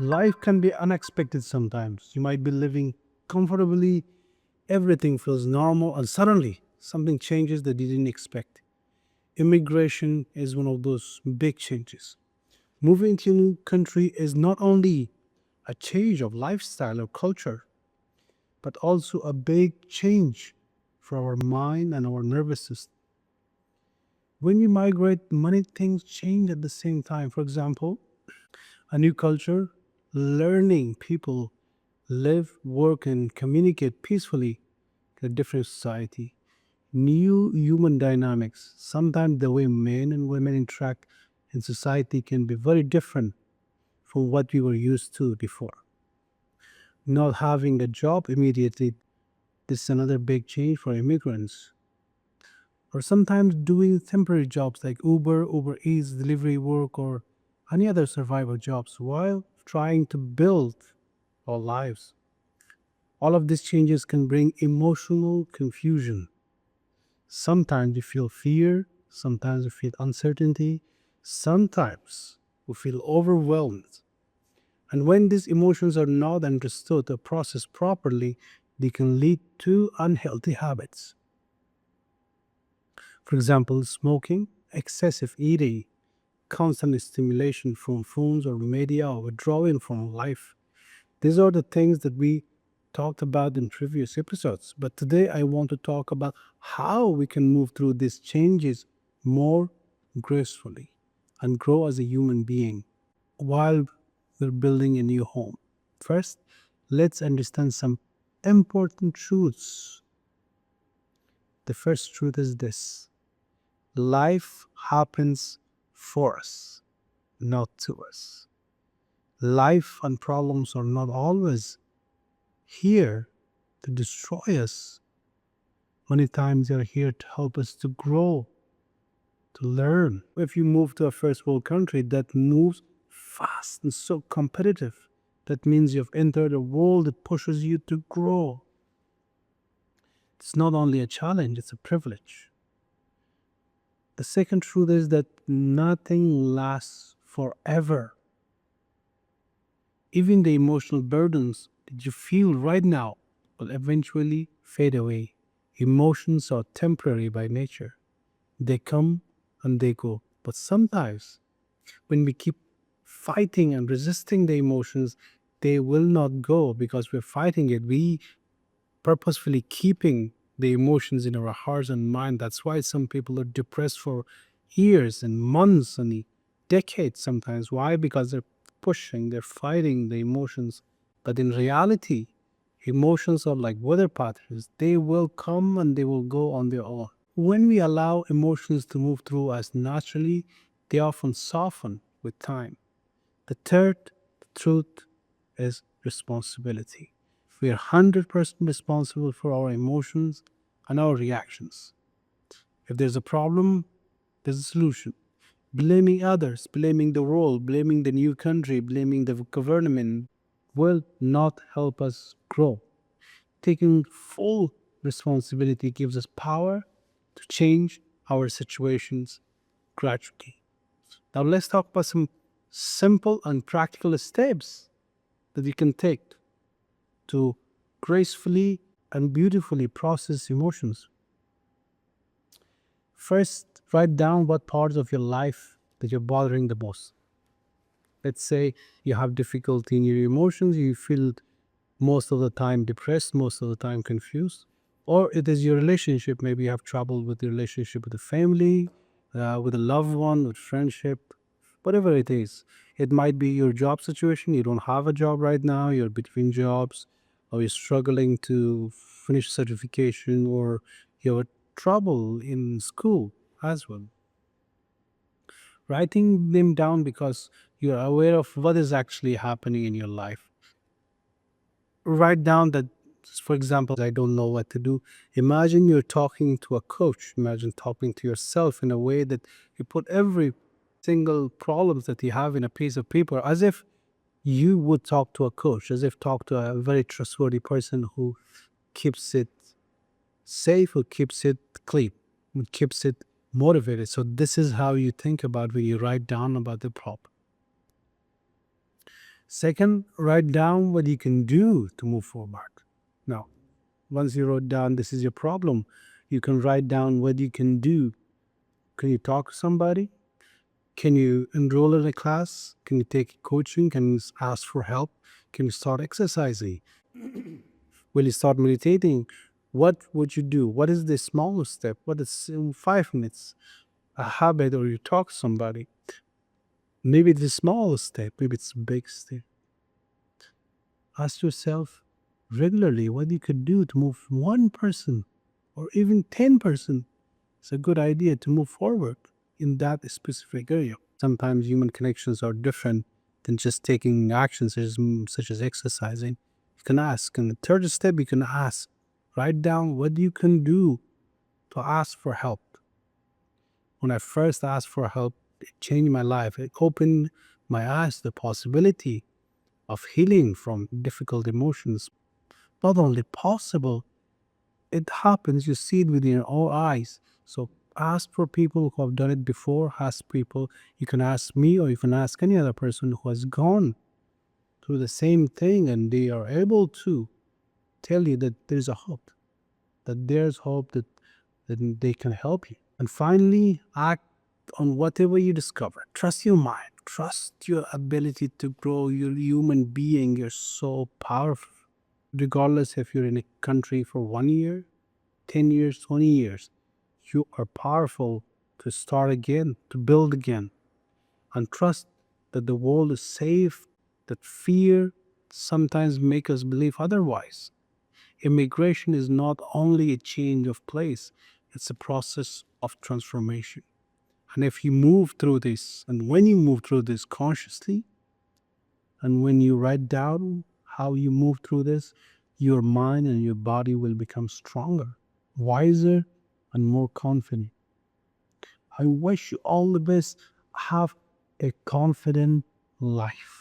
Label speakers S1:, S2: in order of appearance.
S1: Life can be unexpected sometimes. You might be living comfortably, everything feels normal, and suddenly something changes that you didn't expect. Immigration is one of those big changes. Moving to a new country is not only a change of lifestyle or culture, but also a big change for our mind and our nervous system. When we migrate, many things change at the same time. For example, a new culture, learning people live, work, and communicate peacefully in a different society. New human dynamics. Sometimes the way men and women interact in society can be very different from what we were used to before. Not having a job immediately, this is another big change for immigrants. Or sometimes doing temporary jobs like Uber Eats, delivery work, or any other survival jobs while trying to build our lives. All of these changes can bring emotional confusion. Sometimes we feel fear, sometimes we feel uncertainty, sometimes we feel overwhelmed. And when these emotions are not understood or processed properly, they can lead to unhealthy habits. For example, smoking, excessive eating, constant stimulation from phones or media, or withdrawing from life. These are the things that we talked about in previous episodes. But today I want to talk about how we can move through these changes more gracefully and grow as a human being while we're building a new home. First, let's understand some important truths. The first truth is this: life happens for us, not to us. Life and problems are not always here to destroy us. Many times they are here to help us to grow, to learn. If you move to a first world country that moves fast and so competitive, that means you've entered a world that pushes you to grow. It's not only a challenge, it's a privilege. The second truth is that nothing lasts forever. Even the emotional burdens that you feel right now will eventually fade away. Emotions are temporary by nature. They come and they go. But sometimes, when we keep fighting and resisting the emotions, they will not go because we're fighting it. We purposefully keeping the emotions in our hearts and mind. That's why some people are depressed for years and months and decades sometimes. Why? Because they're pushing, they're fighting the emotions. But in reality, emotions are like weather patterns. They will come and they will go on their own. When we allow emotions to move through us naturally, they often soften with time. The third truth is responsibility. We are 100% responsible for our emotions and our reactions. If there's a problem, there's a solution. Blaming others, blaming the world, blaming the new country, blaming the government will not help us grow. Taking full responsibility gives us power to change our situations gradually. Now, let's talk about some simple and practical steps that you can take to gracefully and beautifully process emotions. First, write down what parts of your life that you're bothering the most. Let's say you have difficulty in your emotions, you feel most of the time depressed, most of the time confused, or it is your relationship. Maybe you have trouble with your relationship with the family, with a loved one, with friendship, whatever it is. It might be your job situation. You don't have a job right now, you're between jobs, or you're struggling to finish certification, or you have trouble in school as well. Writing them down because you're aware of what is actually happening in your life. Write down that, for example, I don't know what to do. Imagine you're talking to a coach. Imagine talking to yourself in a way that you put every single problems that you have in a piece of paper, as if you would talk to a coach, as if talk to a very trustworthy person who keeps it safe, who keeps it clean, who keeps it motivated. So this is how you think about when you write down about the problem. Second, write down what you can do to move forward. Now, once you wrote down this is your problem, you can write down what you can do. Can you talk to somebody? Can you enroll in a class? Can you take coaching? Can you ask for help? Can you start exercising? Will you start meditating? What would you do? What is the smallest step? What is in 5 minutes? A habit, or you talk to somebody? Maybe it's the smallest step, maybe it's a big step. Ask yourself regularly what you could do to move one person or even 10%. It's a good idea to move forward in that specific area. Sometimes human connections are different than just taking actions such as exercising. You can ask. And the third step, you can ask. Write down what you can do to ask for help. When I first asked for help, it changed my life. It opened my eyes to the possibility of healing from difficult emotions. Not only possible, it happens. You see it with your own eyes. So ask for people who have done it before. Ask people. You can ask me, or you can ask any other person who has gone through the same thing, and they are able to tell you that there's a hope, that there's hope, that they can help you. And finally, act on whatever you discover. Trust your mind. Trust your ability to grow. You're a human being. You're so powerful. Regardless if you're in a country for 1 year, 10 years, 20 years, you are powerful to start again, to build again. And trust that the world is safe, that fear sometimes makes us believe otherwise. Immigration is not only a change of place, it's a process of transformation. And if you move through this, and when you move through this consciously, and when you write down how you move through this, your mind and your body will become stronger, wiser, and more confident. I wish you all the best. Have a confident life.